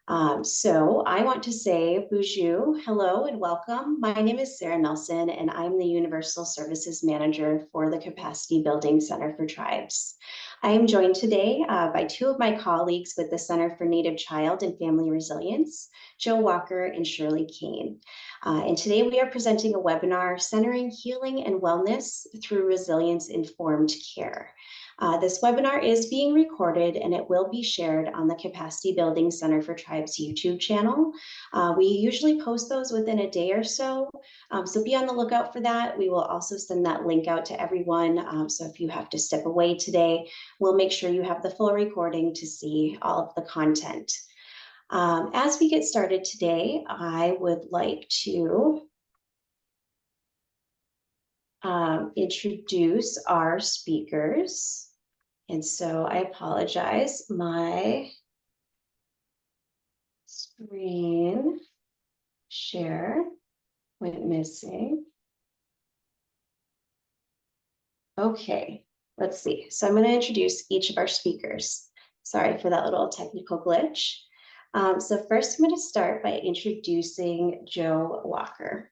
So I want to say bonjour, hello, and welcome. My name is Sarah Nelson, and I'm the Universal Services Manager for the Capacity Building Center for Tribes. I am joined today by two of my colleagues with the Center for Native Child and Family Resilience, Joe Walker and Shirley Cain. And today we are presenting a webinar centering healing and wellness through resilience-informed care. This webinar is being recorded and it will be shared on the Capacity Building Center for Tribes YouTube channel. We usually post those within a day or so, so be on the lookout for that. We will also send that link out to everyone. So if you have to step away today, we'll make sure you have the full recording to see all of the content. As we get started today, I would like to introduce our speakers. And so I apologize, my screen share went missing. Okay, let's see. So I'm going to introduce each of our speakers. Sorry for that little technical glitch. So first I'm going to start by introducing Joe Walker.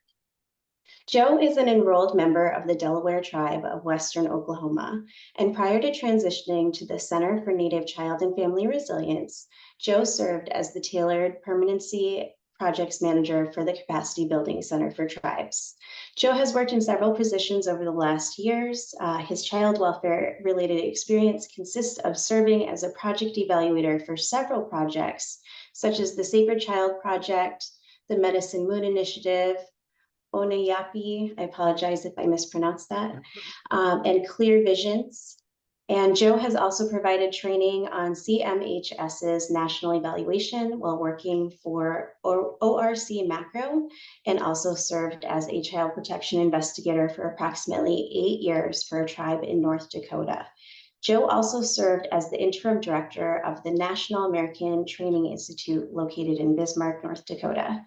Joe is an enrolled member of the Delaware Tribe of Western Oklahoma, and prior to transitioning to the Center for Native Child and Family Resilience, Joe served as the Tailored Permanency Projects Manager for the Capacity Building Center for Tribes. Joe has worked in several positions over the last years. His child welfare-related experience consists of serving as a project evaluator for several projects, such as the Sacred Child Project, the Medicine Moon Initiative, Onayapi, I apologize if I mispronounced that, and Clear Visions. And Joe has also provided training on CMHS's national evaluation while working for ORC Macro, and also served as a child protection investigator for approximately 8 years for a tribe in North Dakota. Joe also served as the interim director of the National American Training Institute located in Bismarck, North Dakota.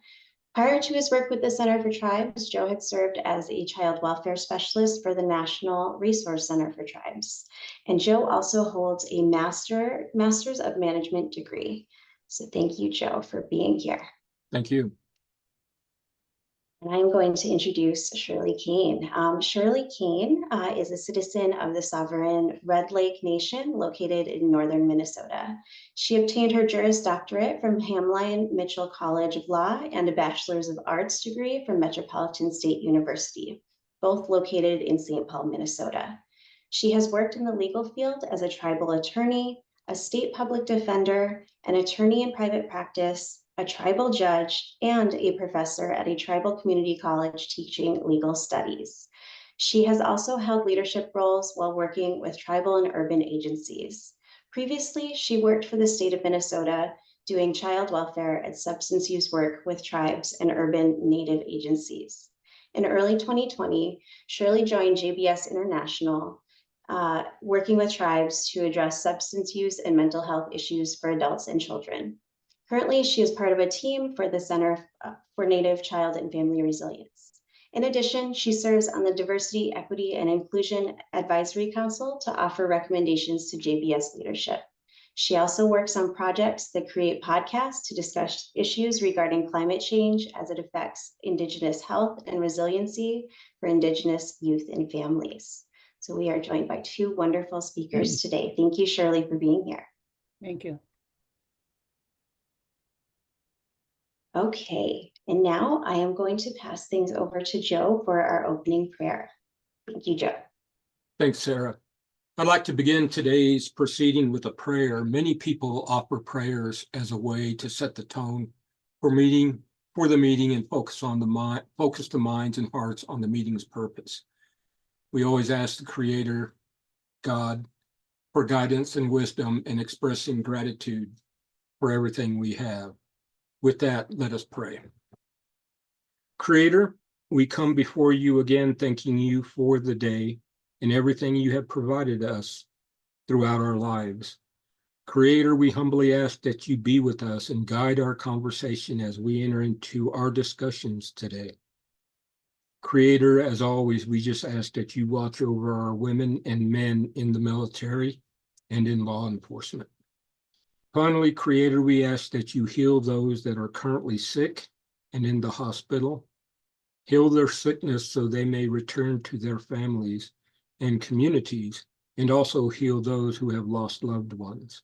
Prior to his work with the Center for Tribes, Joe had served as a child welfare specialist for the National Resource Center for Tribes. And Joe also holds a Master's of Management degree. So thank you, Joe, for being here. Thank you. And I'm going to introduce Shirley Cain. Shirley Cain is a citizen of the sovereign Red Lake Nation located in northern Minnesota. She obtained her Juris Doctorate from Hamline Mitchell College of Law and a Bachelor's of Arts degree from Metropolitan State University, both located in St. Paul, Minnesota. She has worked in the legal field as a tribal attorney, a state public defender, an attorney in private practice, a tribal judge, and a professor at a tribal community college teaching legal studies. She has also held leadership roles while working with tribal and urban agencies. Previously, she worked for the state of Minnesota, doing child welfare and substance use work with tribes and urban Native agencies. In early 2020, Shirley joined JBS International, working with tribes to address substance use and mental health issues for adults and children. Currently, she is part of a team for the Center for Native Child and Family Resilience. In addition, she serves on the Diversity, Equity, and Inclusion Advisory Council to offer recommendations to JBS leadership. She also works on projects that create podcasts to discuss issues regarding climate change as it affects Indigenous health and resiliency for Indigenous youth and families. So we are joined by two wonderful speakers today. Thank you, Shirley, for being here. Thank you. Okay, and now I am going to pass things over to Joe for our opening prayer. Thank you, Joe. Thanks, Sarah. I'd like to begin today's proceeding with a prayer. Many people offer prayers as a way to set the tone for the meeting and focus the minds and hearts on the meeting's purpose. We always ask the Creator, God, for guidance and wisdom in expressing gratitude for everything we have. With that, let us pray. Creator, we come before you again, thanking you for the day and everything you have provided us throughout our lives. Creator, we humbly ask that you be with us and guide our conversation as we enter into our discussions today. Creator, as always, we just ask that you watch over our women and men in the military and in law enforcement. Finally, Creator, we ask that you heal those that are currently sick and in the hospital. Heal their sickness so they may return to their families and communities, and also heal those who have lost loved ones.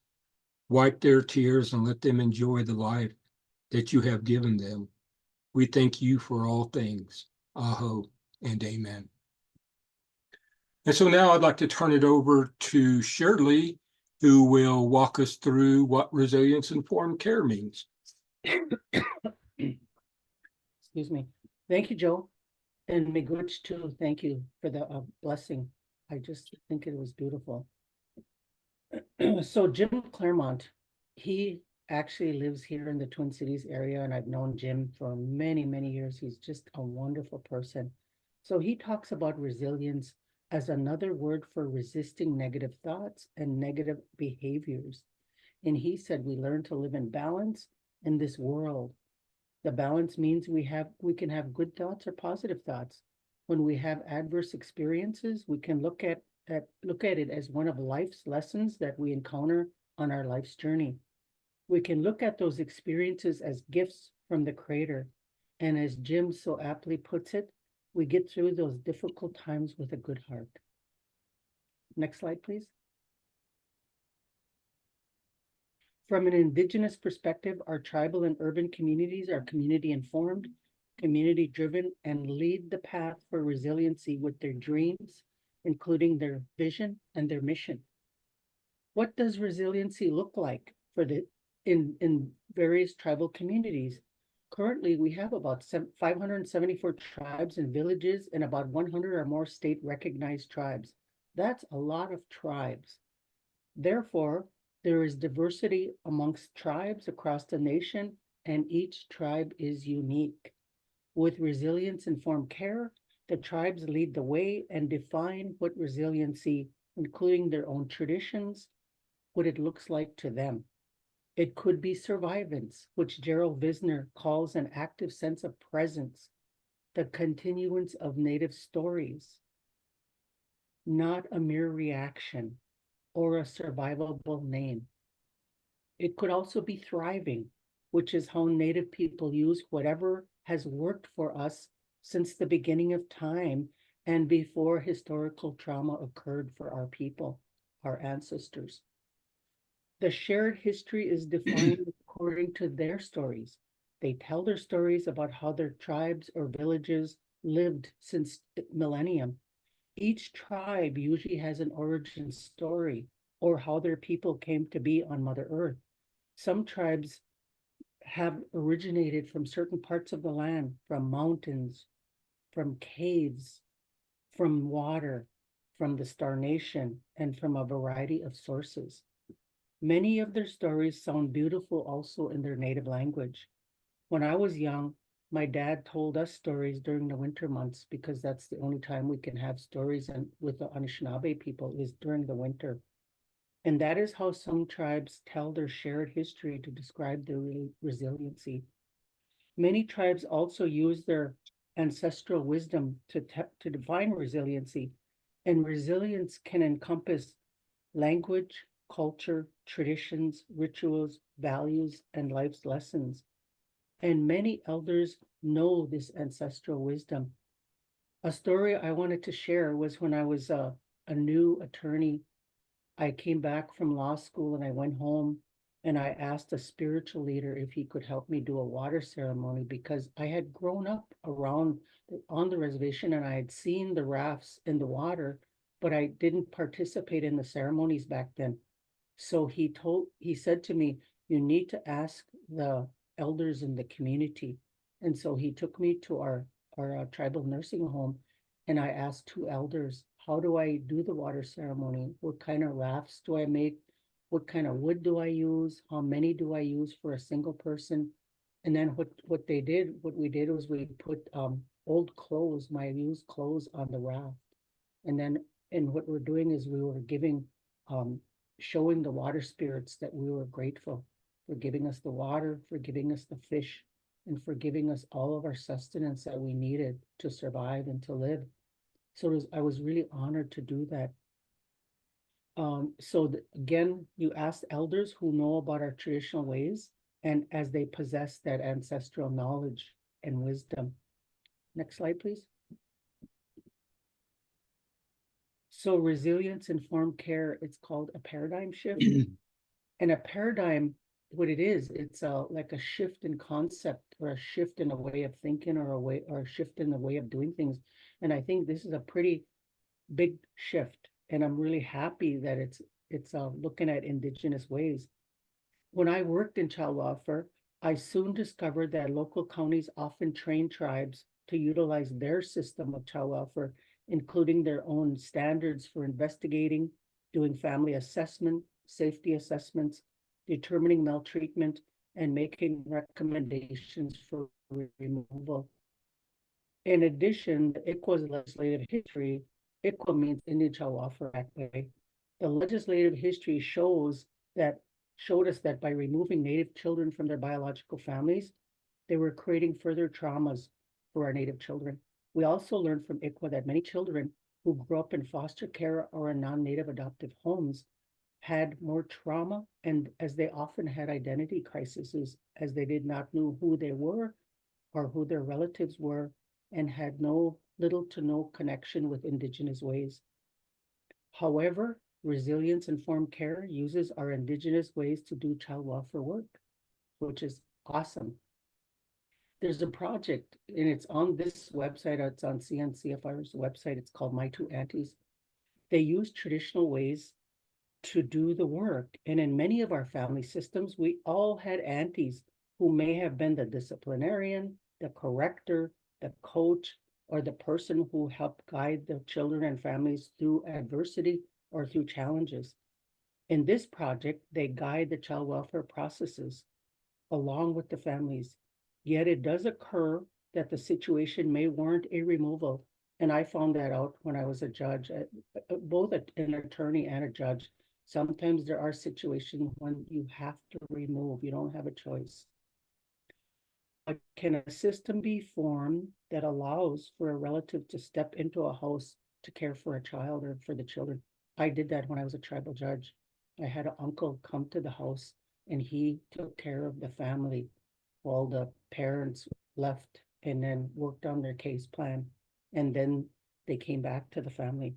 Wipe their tears and let them enjoy the life that you have given them. We thank you for all things. Aho and amen. And so now I'd like to turn it over to Shirley, who will walk us through what resilience-informed care means. Excuse me. Thank you, Joe. And Miigwech too, thank you for the blessing. I just think it was beautiful. So Jim Claremont, he actually lives here in the Twin Cities area, and I've known Jim for many, many years. He's just a wonderful person. So he talks about resilience as another word for resisting negative thoughts and negative behaviors. And he said we learn to live in balance in this world. The balance means we can have good thoughts or positive thoughts. When we have adverse experiences, we can look at it as one of life's lessons that we encounter on our life's journey. We can look at those experiences as gifts from the Creator. And as Jim so aptly puts it, we get through those difficult times with a good heart. Next slide, please. From an Indigenous perspective, our tribal and urban communities are community informed, community driven, and lead the path for resiliency with their dreams, including their vision and their mission. What does resiliency look like in various tribal communities? Currently, we have about 574 tribes and villages and about 100 or more state recognized tribes. That's a lot of tribes. Therefore, there is diversity amongst tribes across the nation, and each tribe is unique. With resilience-informed care, the tribes lead the way and define what resiliency, including their own traditions, what it looks like to them. It could be survivance, which Gerald Visner calls an active sense of presence, the continuance of Native stories, not a mere reaction or a survivable name. It could also be thriving, which is how Native people use whatever has worked for us since the beginning of time and before historical trauma occurred for our people, our ancestors. The shared history is defined according to their stories. They tell their stories about how their tribes or villages lived since millennium. Each tribe usually has an origin story or how their people came to be on Mother Earth. Some tribes have originated from certain parts of the land, from mountains, from caves, from water, from the Star Nation, and from a variety of sources. Many of their stories sound beautiful also in their native language. When I was young, my dad told us stories during the winter months because that's the only time we can have stories with the Anishinaabe people is during the winter. And that is how some tribes tell their shared history to describe their resiliency. Many tribes also use their ancestral wisdom to define resiliency, and resilience can encompass language, culture, traditions, rituals, values, and life's lessons. And many elders know this ancestral wisdom. A story I wanted to share was when I was a new attorney. I came back from law school and I went home and I asked a spiritual leader if he could help me do a water ceremony because I had grown up around on the reservation and I had seen the rafts in the water, but I didn't participate in the ceremonies back then. So he said to me, you need to ask the elders in the community. And so he took me to our tribal nursing home and I asked two elders, how do I do the water ceremony? What kind of rafts do I make? What kind of wood do I use? How many do I use for a single person? And then what we did was we put old clothes, my used clothes on the raft. And what we're doing is we were showing the water spirits that we were grateful for giving us the water, for giving us the fish, and for giving us all of our sustenance that we needed to survive and to live. So I was really honored to do that. Again, you ask elders who know about our traditional ways and as they possess that ancestral knowledge and wisdom. Next slide, please. So resilience informed care, it's called a paradigm shift. And a paradigm, what it is, it's like a shift in concept or a shift in a way of thinking or a shift in the way of doing things. And I think this is a pretty big shift. And I'm really happy that it's looking at Indigenous ways. When I worked in child welfare, I soon discovered that local counties often train tribes to utilize their system of child welfare, including their own standards for investigating, doing family assessment, safety assessments, determining maltreatment, and making recommendations for removal. In addition, the ICWA's legislative history, ICWA means Indian Child Welfare Act. The legislative history showed us that by removing Native children from their biological families, they were creating further traumas for our Native children. We also learned from ICWA that many children who grew up in foster care or in non-Native adoptive homes had more trauma, and as they often had identity crises, as they did not know who they were or who their relatives were, and had little to no connection with Indigenous ways. However, resilience informed care uses our Indigenous ways to do child welfare work, which is awesome. There's a project, and it's on this website, it's on CNCFR's website, it's called My Two Aunties. They use traditional ways to do the work. And in many of our family systems, we all had aunties who may have been the disciplinarian, the corrector, the coach, or the person who helped guide the children and families through adversity or through challenges. In this project, they guide the child welfare processes along with the families. Yet it does occur that the situation may warrant a removal. And I found that out when I was a judge, both an attorney and a judge. Sometimes there are situations when you have to remove, you don't have a choice. Can a system be formed that allows for a relative to step into a house to care for a child or for the children? I did that when I was a tribal judge. I had an uncle come to the house and he took care of the family while the parents left and then worked on their case plan. And then they came back to the family.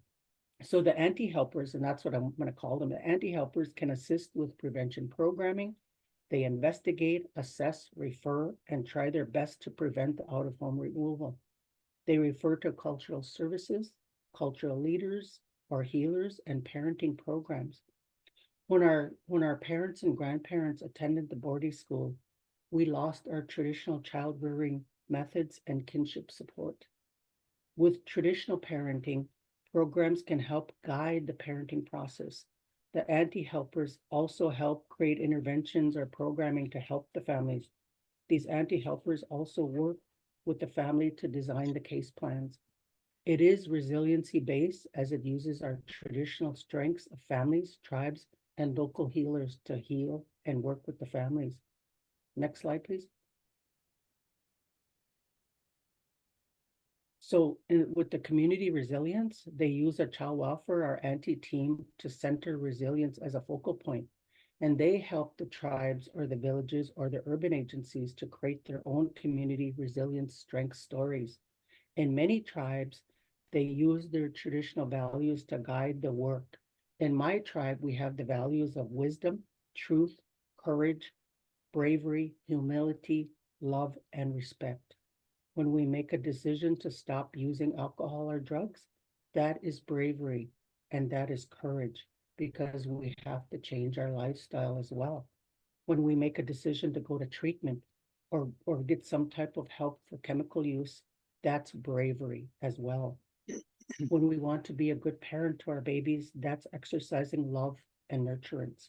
So the anti-helpers, and that's what I'm going to call them, the anti-helpers can assist with prevention programming. They investigate, assess, refer, and try their best to prevent the out-of-home removal. They refer to cultural services, cultural leaders, or healers, and parenting programs. When our parents and grandparents attended the boarding school, we lost our traditional child rearing methods and kinship support. With traditional parenting, programs can help guide the parenting process. The anti-helpers also help create interventions or programming to help the families. These anti-helpers also work with the family to design the case plans. It is resiliency-based as it uses our traditional strengths of families, tribes, and local healers to heal and work with the families. Next slide, please. So with the community resilience, they use a child welfare or anti-team to center resilience as a focal point. And they help the tribes or the villages or the urban agencies to create their own community resilience strength stories. In many tribes, they use their traditional values to guide the work. In my tribe, we have the values of wisdom, truth, courage, bravery, humility, love, and respect. When we make a decision to stop using alcohol or drugs, that is bravery and that is courage because we have to change our lifestyle as well. When we make a decision to go to treatment or get some type of help for chemical use, that's bravery as well. When we want to be a good parent to our babies, that's exercising love and nurturance.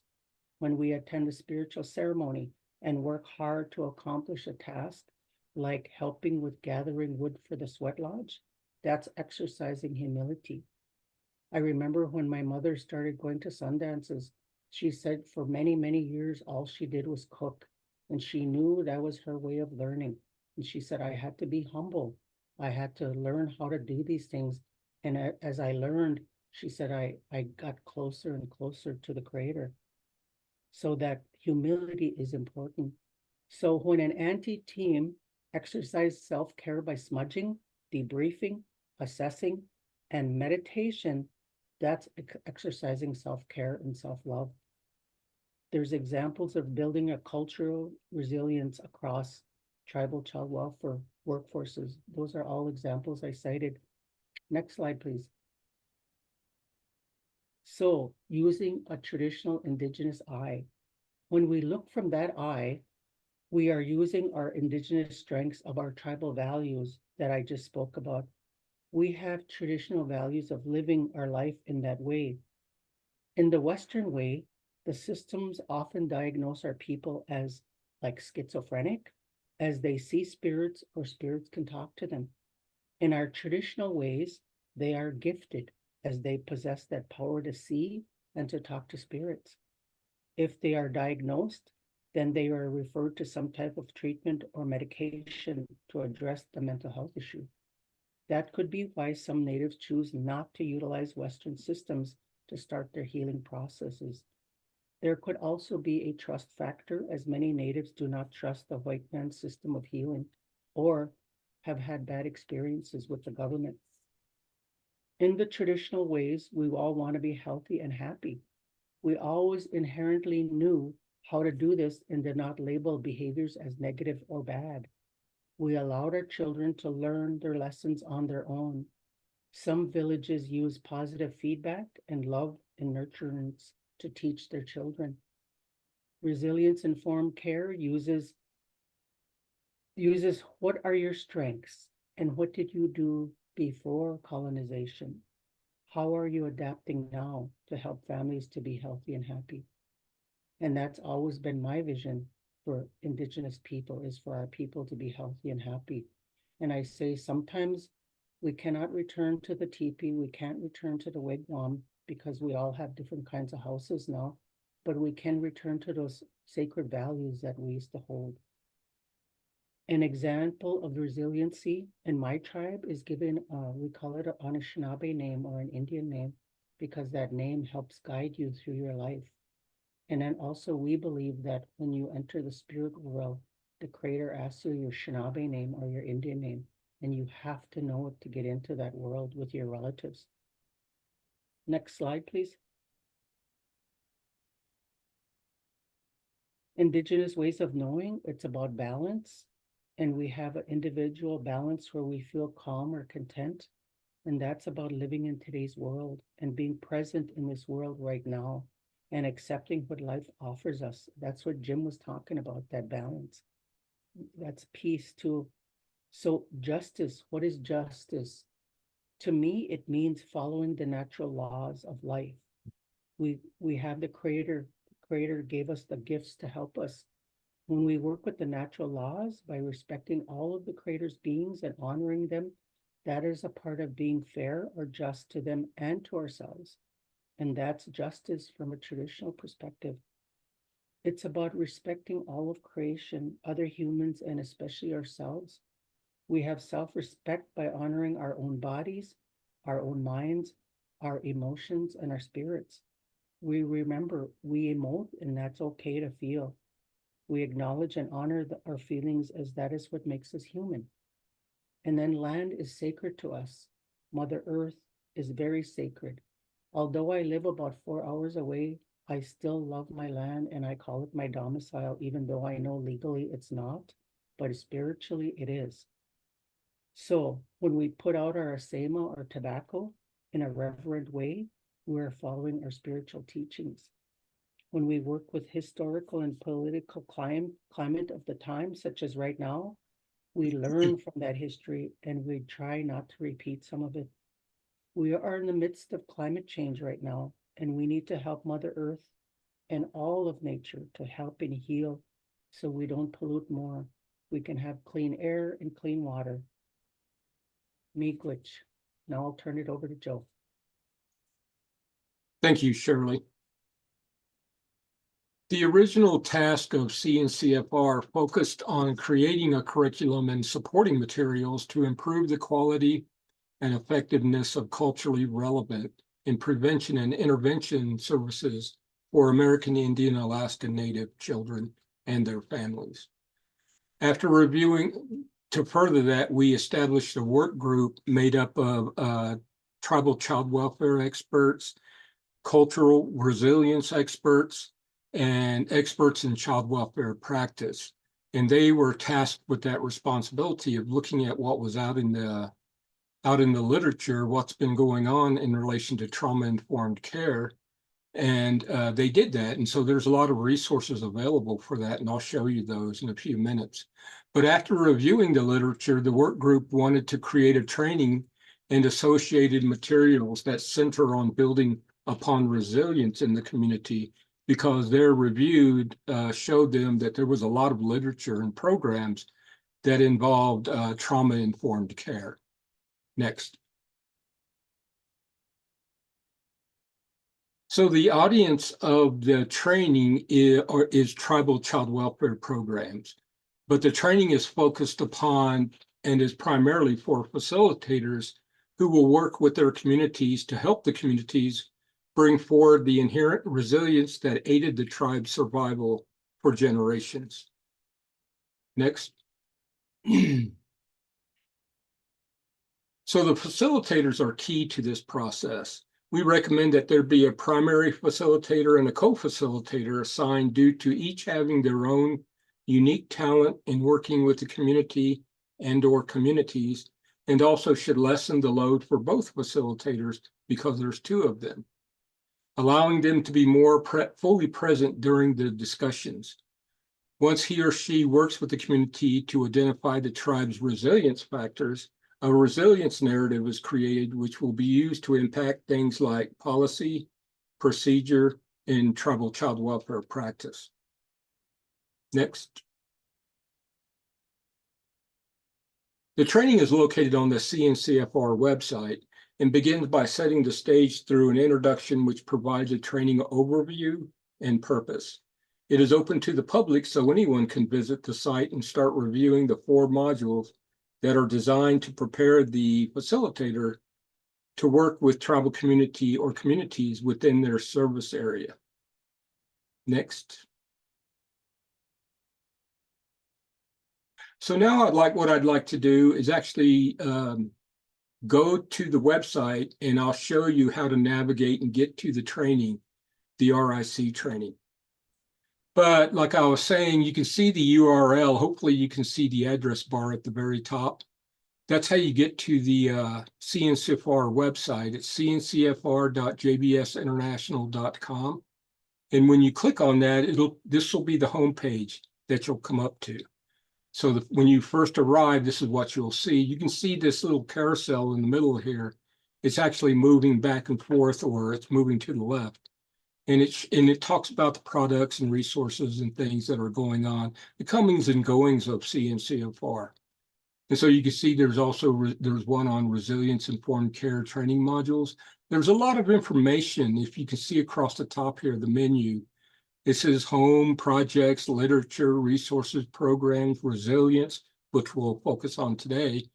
When we attend a spiritual ceremony and work hard to accomplish a task, like helping with gathering wood for the sweat lodge, that's exercising humility. I remember when my mother started going to sundances, she said for many, many years, all she did was cook. And she knew that was her way of learning. And she said, I had to be humble. I had to learn how to do these things. And as I learned, She said, I got closer and closer to the Creator. So that humility is important. So when an anti-team exercises self-care by smudging, debriefing, assessing, and meditation, that's exercising self-care and self-love. There's examples of building a cultural resilience across tribal child welfare workforces. Those are all examples I cited. Next slide, please. So using a traditional Indigenous eye, when we look from that eye, we are using our Indigenous strengths of our tribal values that I just spoke about. We have traditional values of living our life in that way. In the Western way, the systems often diagnose our people as like schizophrenic, as they see spirits or spirits can talk to them. In our traditional ways, they are gifted as they possess that power to see and to talk to spirits. If they are diagnosed, then they are referred to some type of treatment or medication to address the mental health issue. That could be why some natives choose not to utilize Western systems to start their healing processes. There could also be a trust factor, as many natives do not trust the white man's system of healing or have had bad experiences with the government. In the traditional ways, we all want to be healthy and happy. We always inherently knew how to do this and did not label behaviors as negative or bad. We allowed our children to learn their lessons on their own. Some villages use positive feedback and love and nurturance to teach their children. Resilience-informed care uses what are your strengths and what did you do before colonization? How are you adapting now to help families to be healthy and happy? And that's always been my vision for Indigenous people, is for our people to be healthy and happy. And I say sometimes we cannot return to the teepee, we can't return to the wigwam because we all have different kinds of houses now, but we can return to those sacred values that we used to hold. An example of resiliency in my tribe is given, we call it an Anishinaabe name or an Indian name, because that name helps guide you through your life. And then also we believe that when you enter the spirit world, the Creator asks you your Anishinaabe name or your Indian name, and you have to know it to get into that world with your relatives. Next slide, please. Indigenous ways of knowing, it's about balance. And we have an individual balance where we feel calm or content. And that's about living in today's world and being present in this world right now and accepting what life offers us. That's what Jim was talking about, that balance. That's peace too. So justice, what is justice? To me, it means following the natural laws of life. We have the Creator. The Creator gave us the gifts to help us. When we work with the natural laws by respecting all of the Creator's beings and honoring them, that is a part of being fair or just to them and to ourselves. And that's justice from a traditional perspective. It's about respecting all of creation, other humans, and especially ourselves. We have self-respect by honoring our own bodies, our own minds, our emotions, and our spirits. We remember we emote, and that's okay to feel. We acknowledge and honor our feelings, as that is what makes us human. And then land is sacred to us. Mother Earth is very sacred. Although I live about 4 hours away, I still love my land and I call it my domicile, even though I know legally it's not, but spiritually it is. So when we put out our asema or tobacco in a reverent way, we're following our spiritual teachings. When we work with historical and political climate of the time, such as right now, we learn from that history and we try not to repeat some of it. We are in the midst of climate change right now, and we need to help Mother Earth and all of nature to help and heal so we don't pollute more. We can have clean air and clean water. Miigwech. Now I'll turn it over to Joe. Thank you, Shirley. The original task of CNCFR focused on creating a curriculum and supporting materials to improve the quality and effectiveness of culturally relevant in prevention and intervention services for American Indian Alaska Native children and their families. After reviewing, to further that, we established a work group made up of tribal child welfare experts, cultural resilience experts, and experts in child welfare practice. And they were tasked with that responsibility of looking at what was out in the literature, what's been going on in relation to trauma-informed care. And they did that. And so there's a lot of resources available for that, and I'll show you those in a few minutes. But after reviewing the literature, the work group wanted to create a training and associated materials that center on building upon resilience in the community, because their review showed them that there was a lot of literature and programs that involved trauma-informed care. Next. So the audience of the training is tribal child welfare programs, but the training is focused upon and is primarily for facilitators who will work with their communities to help the communities bring forward the inherent resilience that aided the tribe's survival for generations. Next. So the facilitators are key to this process. We recommend that there be a primary facilitator and a co-facilitator assigned due to each having their own unique talent in working with the community and/or communities, and also should lessen the load for both facilitators because there's two of them, allowing them to be more fully present during the discussions. Once he or she works with the community to identify the tribe's resilience factors, a resilience narrative is created, which will be used to impact things like policy, procedure, and tribal child welfare practice. Next. The training is located on the CNCFR website and begins by setting the stage through an introduction which provides a training overview and purpose. It is open to the public, so anyone can visit the site and start reviewing the 4 modules that are designed to prepare the facilitator to work with tribal community or communities within their service area. Next. So now what I'd like to do is actually go to the website, and I'll show you how to navigate and get to the training, the RIC training. But like I was saying, you can see the URL. Hopefully you can see the address bar at the very top. That's how you get to the CNCFR website. It's cncfr.jbsinternational.com. And when you click on that, this will be the home page that you'll come up to. So when you first arrive, this is what you'll see. You can see this little carousel in the middle here. It's actually moving back and forth, or it's moving to the left. And it talks about the products and resources and things that are going on, the comings and goings of CNCFR. And so you can see there's one on resilience informed care training modules. There's a lot of information. If you can see across the top here, the menu, it says home, projects, literature, resources, programs, resilience, which we'll focus on today,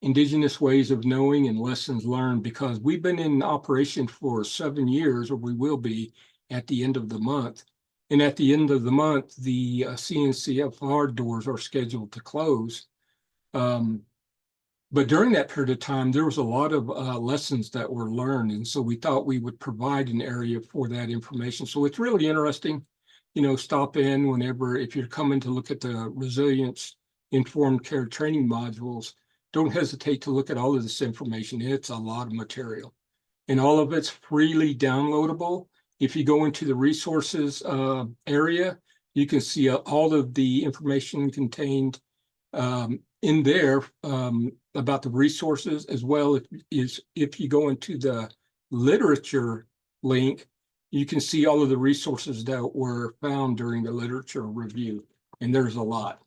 indigenous ways of knowing, and lessons learned, because we've been in operation for 7 years, or we will be at the end of the month. And at the end of the month, the CNCFR doors are scheduled to close. But during that period of time, there was a lot of lessons that were learned. And so we thought we would provide an area for that information. So it's really interesting, stop in whenever, if you're coming to look at the resilience informed care training modules, don't hesitate to look at all of this information. It's a lot of material, and all of it's freely downloadable. If you go into the resources area, you can see all of the information contained in there about the resources, as well as if you go into the literature link, you can see all of the resources that were found during the literature review, and there's a lot.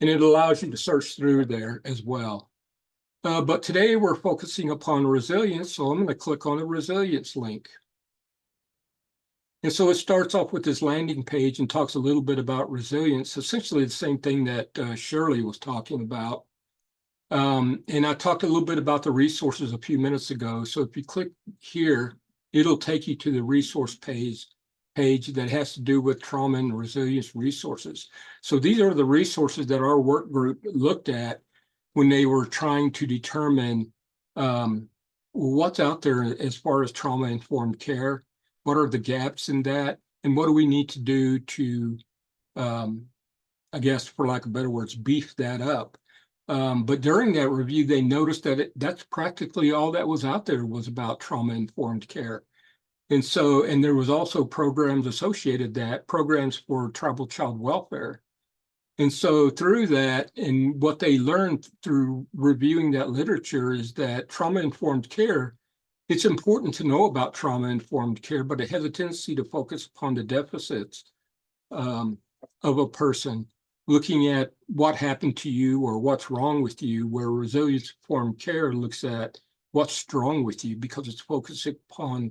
And it allows you to search through there as well. But today we're focusing upon resilience, so I'm going to click on the resilience link. And so it starts off with this landing page and talks a little bit about resilience, essentially the same thing that Shirley was talking about. And I talked a little bit about the resources a few minutes ago. So if you click here, it'll take you to the resource page that has to do with trauma and resilience resources. So these are the resources that our work group looked at when they were trying to determine what's out there as far as trauma-informed care, what are the gaps in that, and what do we need to do to, I guess, for lack of better words, beef that up. But during that review, they noticed that that's practically all that was out there was about trauma-informed care. And so, and there was also programs associated that, programs for tribal child welfare. And so through that, and what they learned through reviewing that literature is that trauma-informed care, it's important to know about trauma-informed care, but it has a tendency to focus upon the deficits of a person, looking at what happened to you or what's wrong with you, where resilience-informed care looks at what's strong with you because it's focusing upon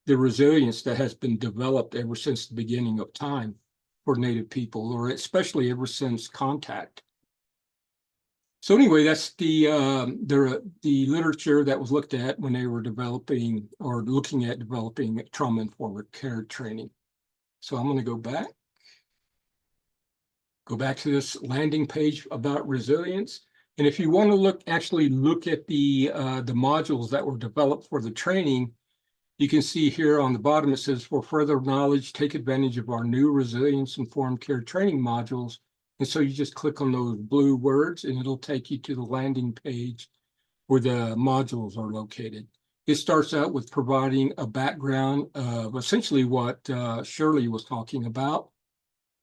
the resilience that has been developed ever since the beginning of time for Native people, or especially ever since contact. So anyway, that's the literature that was looked at when they were developing or looking at developing trauma-informed care training. So I'm going to go back to this landing page about resilience. And if you want to actually look at the modules that were developed for the training, you can see here on the bottom, it says, for further knowledge, take advantage of our new resilience-informed care training modules. And so you just click on those blue words and it'll take you to the landing page where the modules are located. It starts out with providing a background of essentially what Shirley was talking about.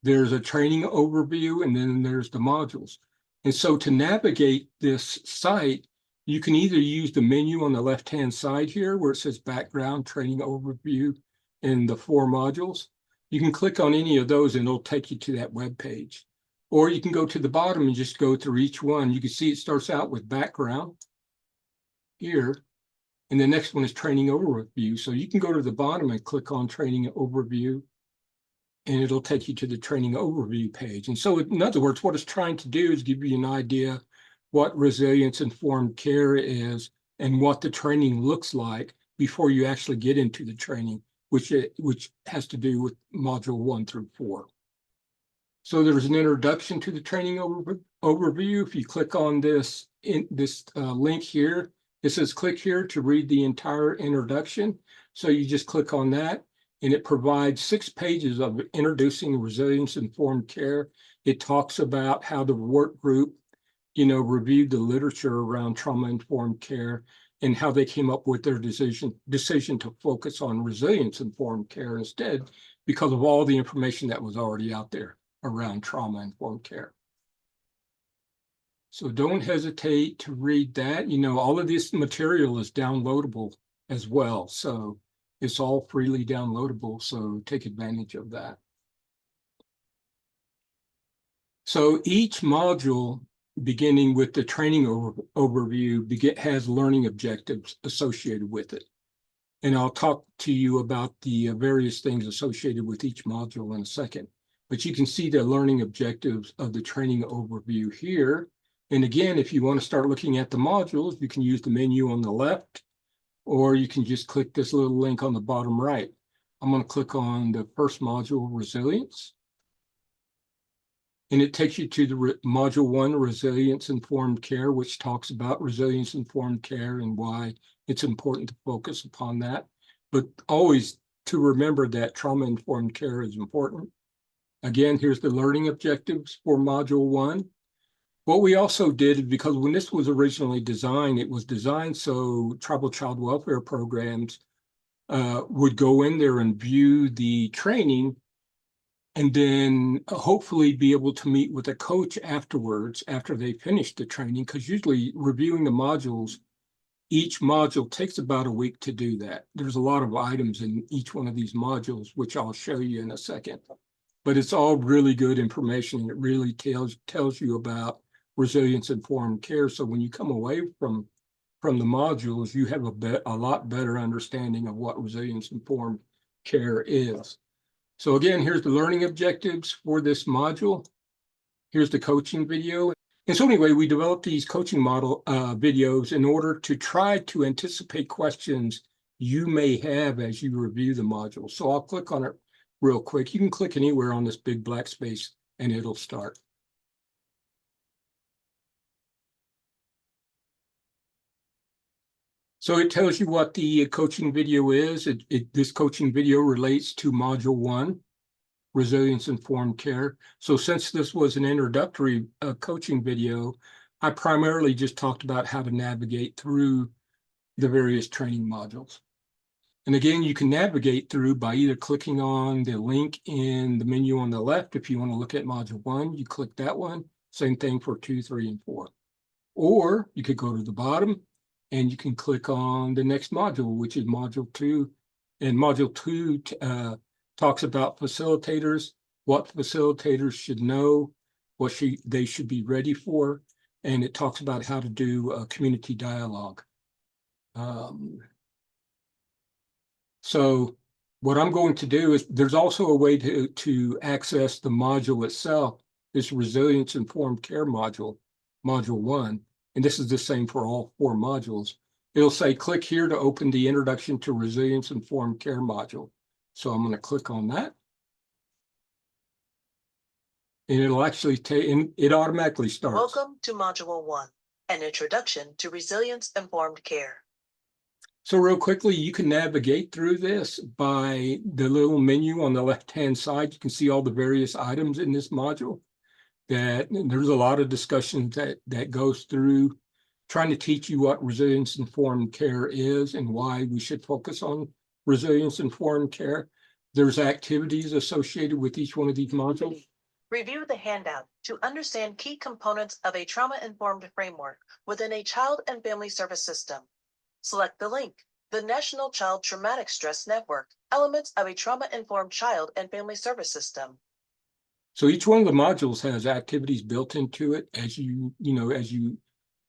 There's a training overview, and then there's the modules. And so to navigate this site, you can either use the menu on the left-hand side here where it says background, training overview, and the 4 modules. You can click on any of those and it'll take you to that web page. Or you can go to the bottom and just go through each one. You can see it starts out with background here, and the next one is training overview. So you can go to the bottom and click on training overview, and it'll take you to the training overview page. And so in other words, what it's trying to do is give you an idea what resilience-informed care is and what the training looks like before you actually get into the training, which has to do with module 1 through 4. So there's an introduction to the training overview. If you click on this link here, it says click here to read the entire introduction. So you just click on that, and it provides 6 pages of introducing resilience-informed care. It talks about how the work group reviewed the literature around trauma-informed care and how they came up with their decision to focus on resilience-informed care instead because of all the information that was already out there around trauma-informed care. So don't hesitate to read that. All of this material is downloadable as well. So it's all freely downloadable. So take advantage of that. So each module, beginning with the training overview, has learning objectives associated with it. And I'll talk to you about the various things associated with each module in a second. But you can see the learning objectives of the training overview here. And again, if you want to start looking at the modules, you can use the menu on the left, or you can just click this little link on the bottom right. I'm going to click on the first module, resilience. And it takes you to the module 1, resilience-informed care, which talks about resilience-informed care and why it's important to focus upon that. But always to remember that trauma-informed care is important. Again, here's the learning objectives for module 1. What we also did, because when this was originally designed, it was designed so tribal child welfare programs would go in there and view the training and then hopefully be able to meet with a coach afterwards after they finish the training, because usually reviewing the modules, each module takes about a week to do that. There's a lot of items in each one of these modules, which I'll show you in a second. But it's all really good information. It really tells you about resilience-informed care. So when you come away from the modules, you have a lot better understanding of what resilience-informed care is. So again, here's the learning objectives for this module. Here's the coaching video. And so anyway, we developed these coaching model videos in order to try to anticipate questions you may have as you review the module. So I'll click on it real quick. You can click anywhere on this big black space and it'll start. So it tells you what the coaching video is. This coaching video relates to Module 1, Resilience Informed Care. So since this was an introductory coaching video, I primarily just talked about how to navigate through the various training modules. And again, you can navigate through by either clicking on the link in the menu on the left. If you want to look at Module 1, you click that one. Same thing for 2, 3, and 4. Or you could go to the bottom and you can click on the next module, which is Module 2. And Module 2 talks about facilitators, what facilitators should know, what they should be ready for, and it talks about how to do a community dialogue. So what I'm going to do is, there's also a way to access the module itself, this Resilience Informed Care module, Module 1. And this is the same for all 4 modules. It'll say, click here to open the Introduction to Resilience Informed Care module. So I'm going to click on that. And it'll actually take, and it automatically starts. Welcome to Module 1, an introduction to Resilience Informed Care. So real quickly, you can navigate through this by the little menu on the left-hand side. You can see all the various items in this module. That there's a lot of discussion that goes through trying to teach you what resilience-informed care is and why we should focus on resilience-informed care. There's activities associated with each one of these modules. Review the handout to understand key components of a trauma-informed framework within a child and family service system. Select the link, the National Child Traumatic Stress Network, Elements of a Trauma-Informed Child and Family Service System. So each one of the modules has activities built into it. As you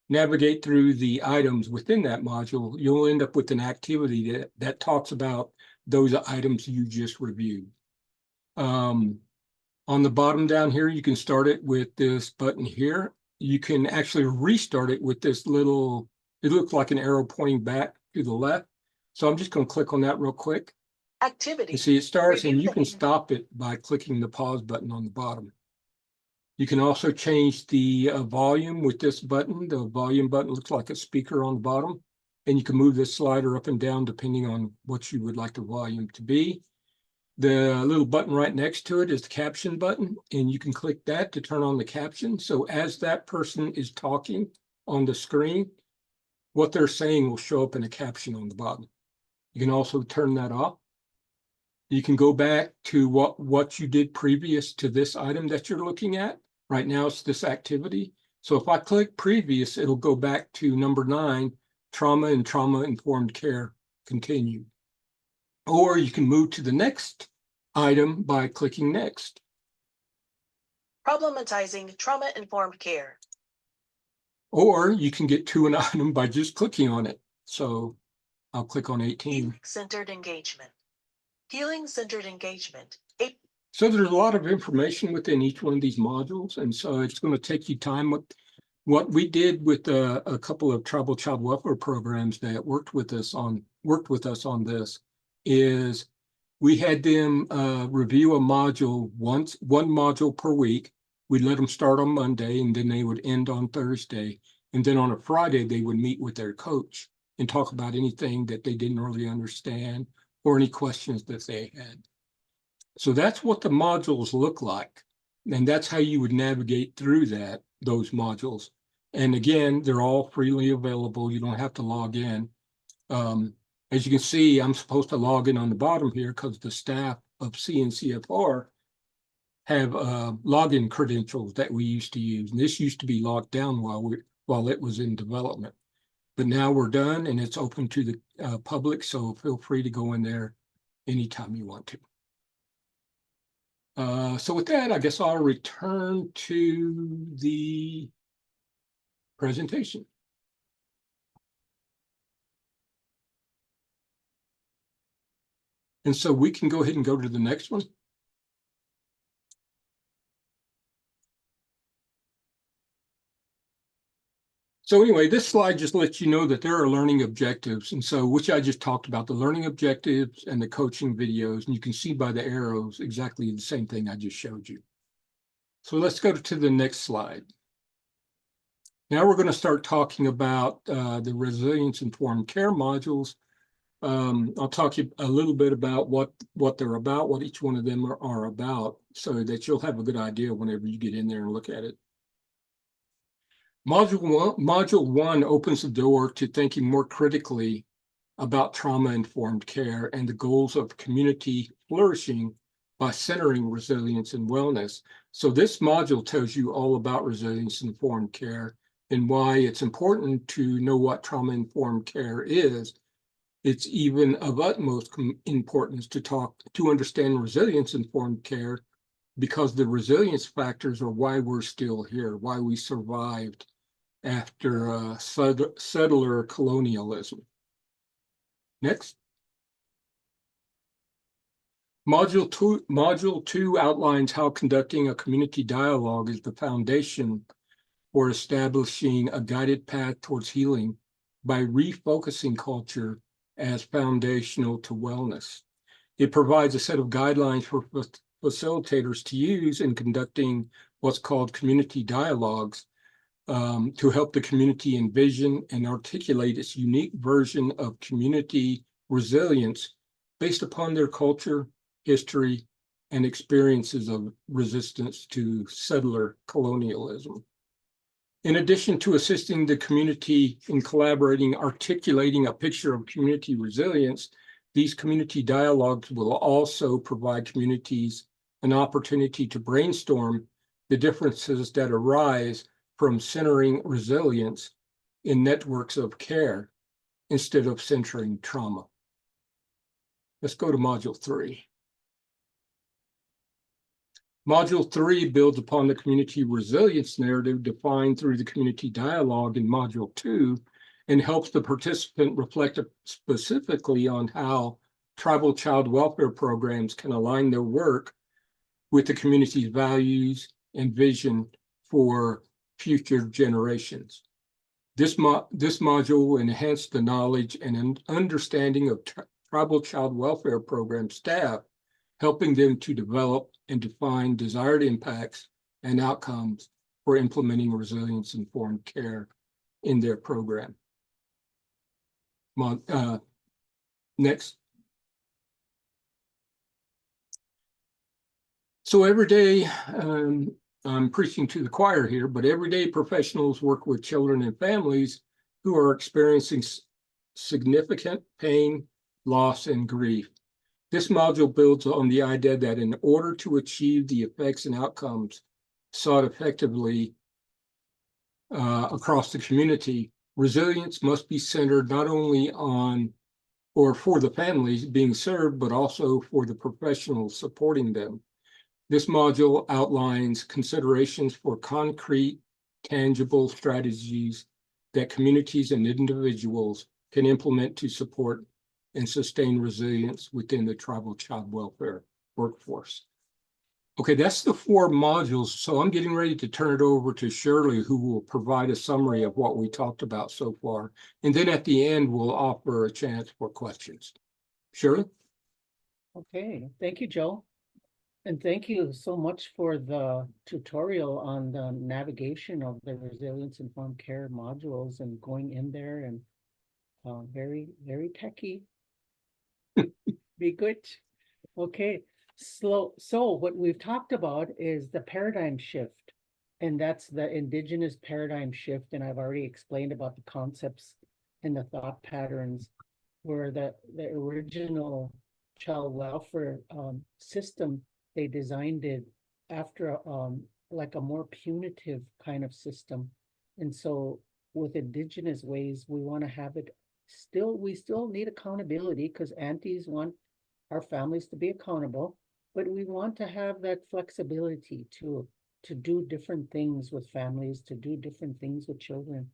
navigate through the items within that module, you'll end up with an activity that talks about those items you just reviewed. On the bottom down here, you can start it with this button here. You can actually restart it with this little, it looks like an arrow pointing back to the left. So I'm just going to click on that real quick. Activity. You see it starts, and you can stop it by clicking the pause button on the bottom. You can also change the volume with this button. The volume button looks like a speaker on the bottom, and you can move this slider up and down depending on what you would like the volume to be. The little button right next to it is the caption button, and you can click that to turn on the caption. So as that person is talking on the screen, what they're saying will show up in a caption on the bottom. You can also turn that off. You can go back to what you did previous to this item that you're looking at. Right now it's this activity. So if I click previous, it'll go back to number 9, trauma and trauma-informed care, continue. Or you can move to the next item by clicking next. Problematizing trauma-informed care. Or you can get to an item by just clicking on it. So I'll click on 18. Healing-centered engagement. Healing-centered engagement. So there's a lot of information within each one of these modules, and so it's going to take you time. What we did with a couple of tribal child welfare programs that worked with us on this is we had them review a module one module per week. We'd let them start on Monday, and then they would end on Thursday, and then on a Friday they would meet with their coach and talk about anything that they didn't really understand or any questions that they had. So that's what the modules look like. And that's how you would navigate through those modules. And again, they're all freely available. You don't have to log in. As you can see, I'm supposed to log in on the bottom here because the staff of CNCFR have login credentials that we used to use. And this used to be locked down while it was in development. But now we're done and it's open to the public, so feel free to go in there anytime you want to. So with that, I guess I'll return to the presentation. And so we can go ahead and go to the next one. So anyway, this slide just lets you know that there are learning objectives. And so, which I just talked about, the learning objectives and the coaching videos. And you can see by the arrows exactly the same thing I just showed you. So let's go to the next slide. Now we're going to start talking about the resilience-informed care modules. I'll talk to you a little bit about what they're about, what each one of them are about, so that you'll have a good idea whenever you get in there and look at it. Module one opens the door to thinking more critically about trauma-informed care and the goals of community flourishing by centering resilience and wellness. So this module tells you all about resilience-informed care and why it's important to know what trauma-informed care is. It's even of utmost importance to understand resilience-informed care, because the resilience factors are why we're still here, why we survived after settler colonialism. Next. Module two outlines how conducting a community dialogue is the foundation for establishing a guided path towards healing by refocusing culture as foundational to wellness. It provides a set of guidelines for facilitators to use in conducting what's called community dialogues, to help the community envision and articulate its unique version of community resilience based upon their culture, history, and experiences of resistance to settler colonialism. In addition to assisting the community in articulating a picture of community resilience, these community dialogues will also provide communities an opportunity to brainstorm the differences that arise from centering resilience in networks of care instead of centering trauma. Let's go to Module 3. Module 3 builds upon the community resilience narrative defined through the community dialogue in Module 2 and helps the participant reflect specifically on how tribal child welfare programs can align their work with the community's values and vision for future generations. This module will enhance the knowledge and understanding of tribal child welfare program staff, helping them to develop and define desired impacts and outcomes for implementing resilience-informed care in their program. Next. So every day, I'm preaching to the choir here, but everyday professionals work with children and families who are experiencing significant pain, loss, and grief. This module builds on the idea that in order to achieve the effects and outcomes sought effectively across the community, resilience must be centered not only on or for the families being served, but also for the professionals supporting them. This module outlines considerations for concrete, tangible strategies that communities and individuals can implement to support and sustain resilience within the tribal child welfare workforce. Okay, that's the 4 modules. So I'm getting ready to turn it over to Shirley, who will provide a summary of what we talked about so far. And then at the end, we'll offer a chance for questions. Shirley? Okay, thank you, Joe. And thank you so much for the tutorial on the navigation of the resilience-informed care modules and going in there, and very, very techy. Be good. Okay, so what we've talked about is the paradigm shift, and that's the indigenous paradigm shift. And I've already explained about the concepts and the thought patterns, where the original child welfare system, they designed it after like a more punitive kind of system. And so with indigenous ways, we want to have it we still need accountability, because aunties want our families to be accountable, but we want to have that flexibility to do different things with families, to do different things with children.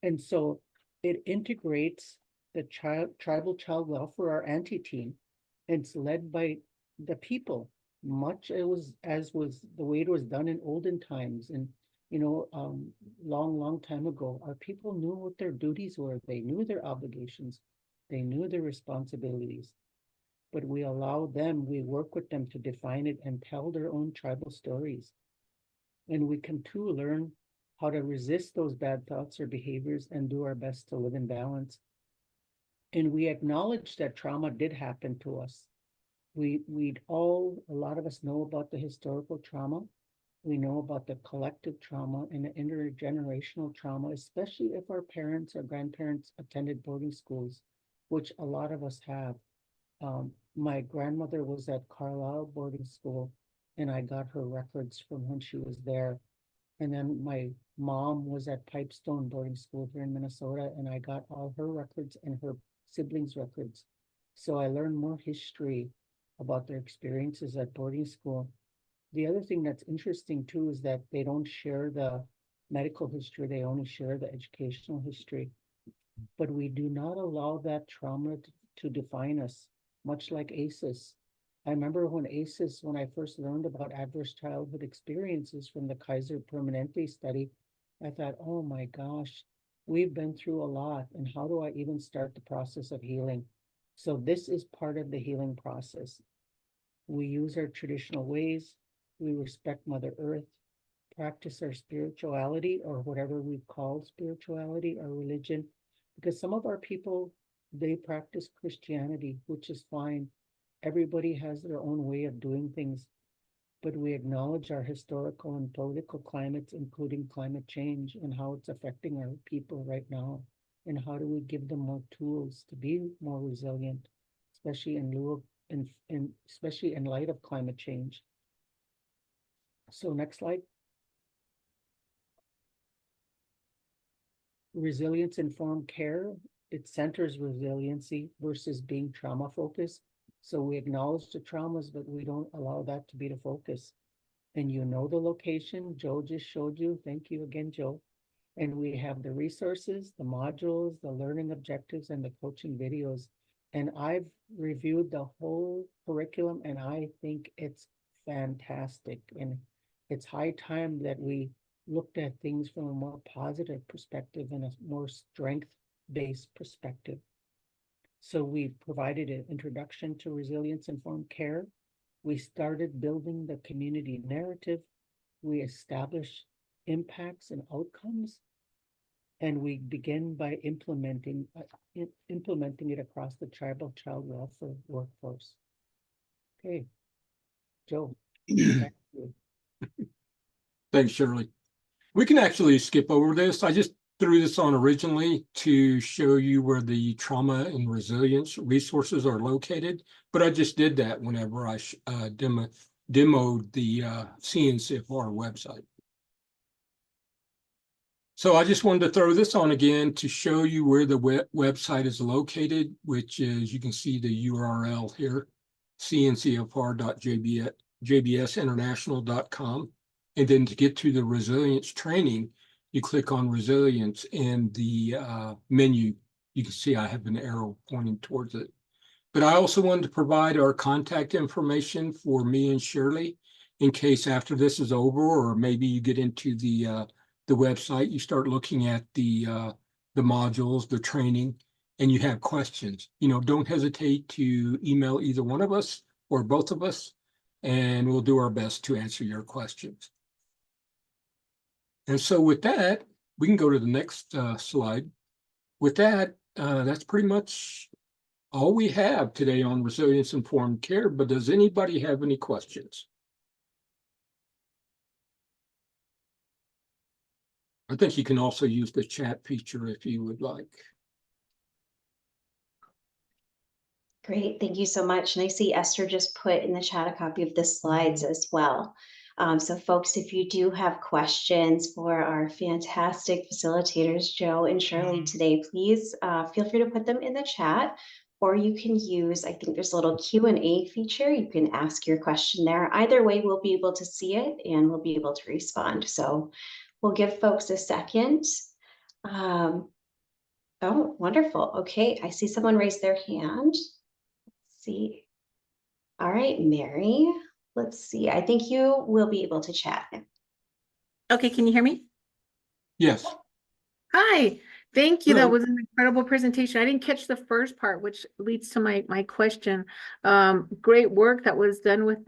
And so it integrates the tribal child welfare, our auntie team. It's led by the people, much as was the way it was done in olden times. And long time ago, our people knew what their duties were. They knew their obligations. They knew their responsibilities. But we allow them, we work with them to define it and tell their own tribal stories. And we can too learn how to resist those bad thoughts or behaviors and do our best to live in balance. And we acknowledge that trauma did happen to us. A lot of us know about the historical trauma. We know about the collective trauma and the intergenerational trauma, especially if our parents or grandparents attended boarding schools, which a lot of us have. My grandmother was at Carlisle boarding school, and I got her records from when she was there. And then my mom was at Pipestone boarding school here in Minnesota, and I got all her records and her siblings' records. So I learned more history about their experiences at boarding school. The other thing that's interesting too is that they don't share the medical history, they only share the educational history. But we do not allow that trauma to define us, much like ACEs. I remember when I first learned about adverse childhood experiences from the Kaiser Permanente study, I thought, oh my gosh, we've been through a lot, and how do I even start the process of healing? So this is part of the healing process. We use our traditional ways, we respect Mother Earth, practice our spirituality or whatever we call spirituality or religion, because some of our people, they practice Christianity, which is fine. Everybody has their own way of doing things, but we acknowledge our historical and political climates, including climate change and how it's affecting our people right now. And how do we give them more tools to be more resilient, especially especially in light of climate change. So next slide. Resilience-informed care, it centers resiliency versus being trauma-focused. So we acknowledge the traumas, but we don't allow that to be the focus. And you know the location, Joe just showed you. Thank you again, Joe. And we have the resources, the modules, the learning objectives, and the coaching videos. And I've reviewed the whole curriculum, and I think it's fantastic. And it's high time that we looked at things from a more positive perspective and a more strength-based perspective. So we provided an introduction to resilience-informed care. We started building the community narrative. We established impacts and outcomes. And we begin by implementing it across the tribal child welfare workforce. Okay, Joe. Back to you. Thanks, Shirley. We can actually skip over this. I just threw this on originally to show you where the trauma and resilience resources are located, but I just did that whenever I demoed the CNCFR website. So I just wanted to throw this on again to show you where the website is located, which is, you can see the URL here, cncfr.jbsinternational.com. And then to get to the resilience training, you click on resilience, and the menu, you can see I have an arrow pointing towards it. But I also wanted to provide our contact information for me and Shirley in case after this is over, or maybe you get into the website, you start looking at the modules, the training, and you have questions. Don't hesitate to email either one of us or both of us, and we'll do our best to answer your questions. And so with that, we can go to the next slide. With that, that's pretty much all we have today on resilience-informed care, but does anybody have any questions? I think you can also use the chat feature if you would like. Great, thank you so much. And I see Esther just put in the chat a copy of the slides as well. So folks, if you do have questions for our fantastic facilitators, Joe and Shirley today, please feel free to put them in the chat, or you can use, I think there's a little Q&A feature. You can ask your question there. Either way, we'll be able to see it and we'll be able to respond. So we'll give folks a second. Oh, wonderful. Okay, I see someone raise their hand. Let's see. All right, Mary. Let's see. I think you will be able to chat. Okay, can you hear me? Yes. Hi, thank you. That Hello. was an incredible presentation. I didn't catch the first part, which leads to my question. Great work that was done with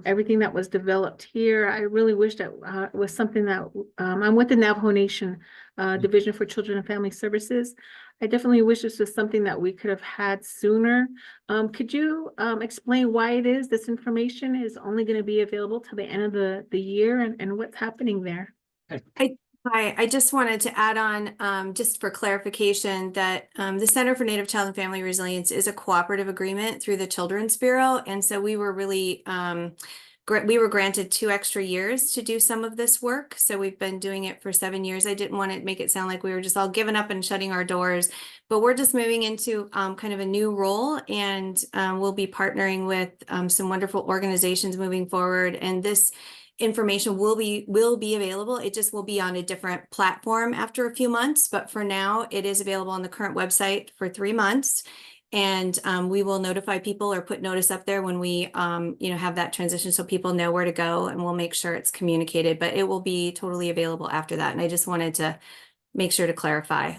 everything that was developed here. I really wish that it was something that I'm with the Navajo Nation Division for Children and Family Services. I definitely wish this was something that we could have had sooner. Could you explain why it is this information is only going to be available till the end of the year and what's happening there? Hi, I just wanted to add on, just for clarification, that the Center for Native Child and Family Resilience is a cooperative agreement through the Children's Bureau. And so we were really, we were granted 2 extra years to do some of this work. So we've been doing it for 7 years. I didn't want to make it sound like we were just all giving up and shutting our doors, but we're just moving into kind of a new role, and we'll be partnering with some wonderful organizations moving forward. And this information will be available. It just will be on a different platform after a few months, but for now it is available on the current website for 3 months. And we will notify people or put notice up there when we have that transition, so people know where to go, and we'll make sure it's communicated, but it will be totally available after that. And I just wanted to make sure to clarify.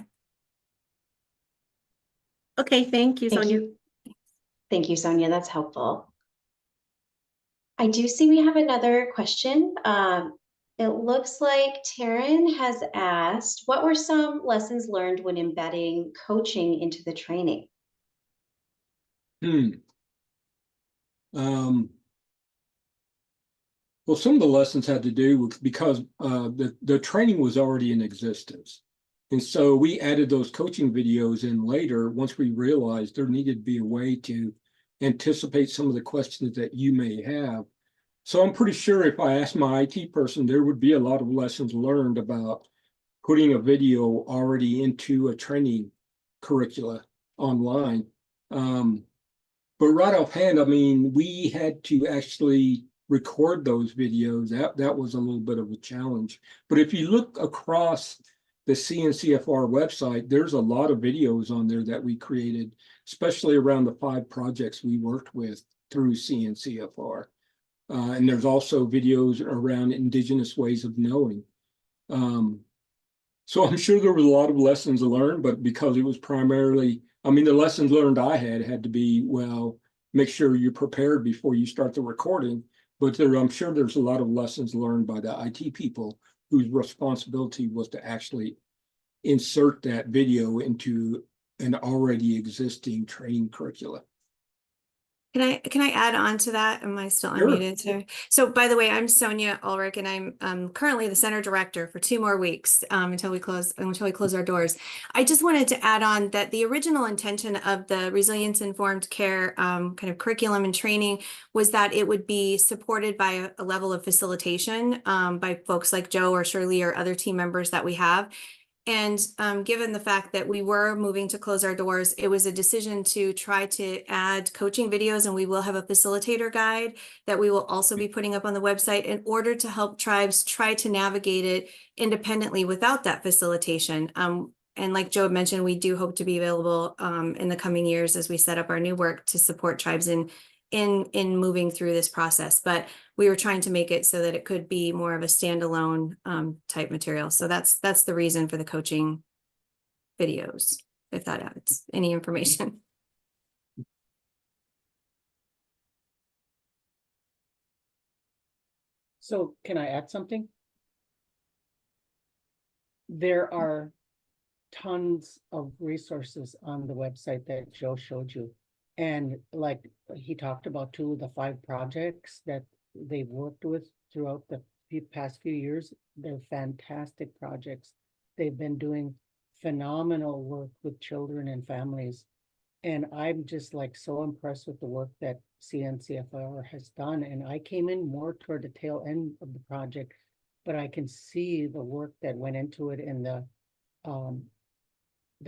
Okay, thank you, Thank Sonia. you. Thank you, Sonia. That's helpful. I do see we have another question. It looks like Taryn has asked, what were some lessons learned when embedding coaching into the training? Well, some of the lessons had to do with because the training was already in existence. And so we added those coaching videos in later once we realized there needed to be a way to anticipate some of the questions that you may have. So I'm pretty sure if I asked my IT person, there would be a lot of lessons learned about putting a video already into a training curricula online. But right offhand, I mean, we had to actually record those videos. That was a little bit of a challenge. But if you look across the CNCFR website, there's a lot of videos on there that we created, especially around the 5 projects we worked with through CNCFR. And there's also videos around Indigenous ways of knowing. So I'm sure there was a lot of lessons learned, but because it was primarily, I mean, the lessons learned I had to be, well, make sure you're prepared before you start the recording. But I'm sure there's a lot of lessons learned by the IT people whose responsibility was to actually insert that video into an already existing training curricula. Can I add on to that? Am I still Sure. unmuted, sir? So by the way, I'm Sonia Ulrich, and I'm currently the center director for 2 more weeks until we close our doors. I just wanted to add on that the original intention of the resilience informed care kind of curriculum and training was that it would be supported by a level of facilitation by folks like Joe or Shirley or other team members that we have. And given the fact that we were moving to close our doors, it was a decision to try to add coaching videos, and we will have a facilitator guide that we will also be putting up on the website in order to help tribes try to navigate it independently without that facilitation. And like Joe mentioned, we do hope to be available in the coming years as we set up our new work to support tribes in moving through this process. But we were trying to make it so that it could be more of a standalone type material. So that's the reason for the coaching videos, if that adds any information. So can I add something? There are tons of resources on the website that Joe showed you. And like he talked about too, the 5 projects that they've worked with throughout the past few years, they're fantastic projects. They've been doing phenomenal work with children and families. And I'm just like so impressed with the work that CNCFR has done. And I came in more toward the tail end of the project, but I can see the work that went into it and the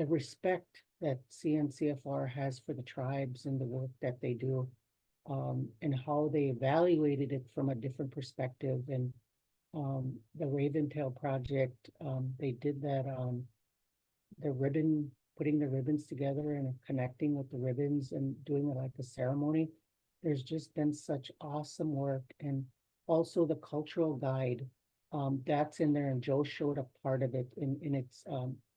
respect that CNCFR has for the tribes and the work that they do, and how they evaluated it from a different perspective. And the Raventail project, they did that, putting the ribbons together and connecting with the ribbons and doing it like a ceremony. There's just been such awesome work. And also the cultural guide That's in there, and Joe showed a part of it in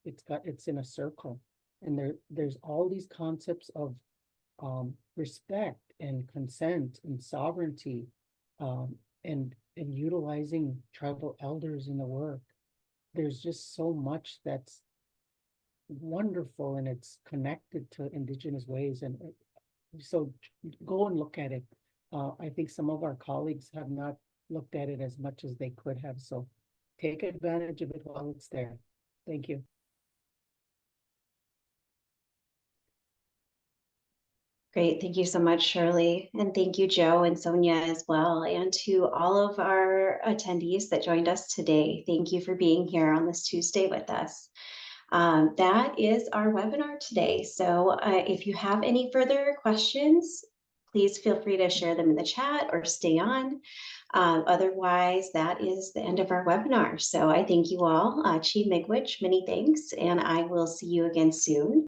it's in a circle. And there's all these concepts of respect and consent and sovereignty, and utilizing tribal elders in the work. There's just so much that's wonderful, and it's connected to Indigenous ways. And so go and look at it. I think some of our colleagues have not looked at it as much as they could have. So take advantage of it while it's there. Thank you. Great. Thank you so much, Shirley. And thank you, Joe and Sonia as well. And to all of our attendees that joined us today, thank you for being here on this Tuesday with us. That is our webinar today. So if you have any further questions, please feel free to share them in the chat or stay on. Otherwise, that is the end of our webinar. So I thank you all. Chi Miigwech, many thanks, and I will see you again soon.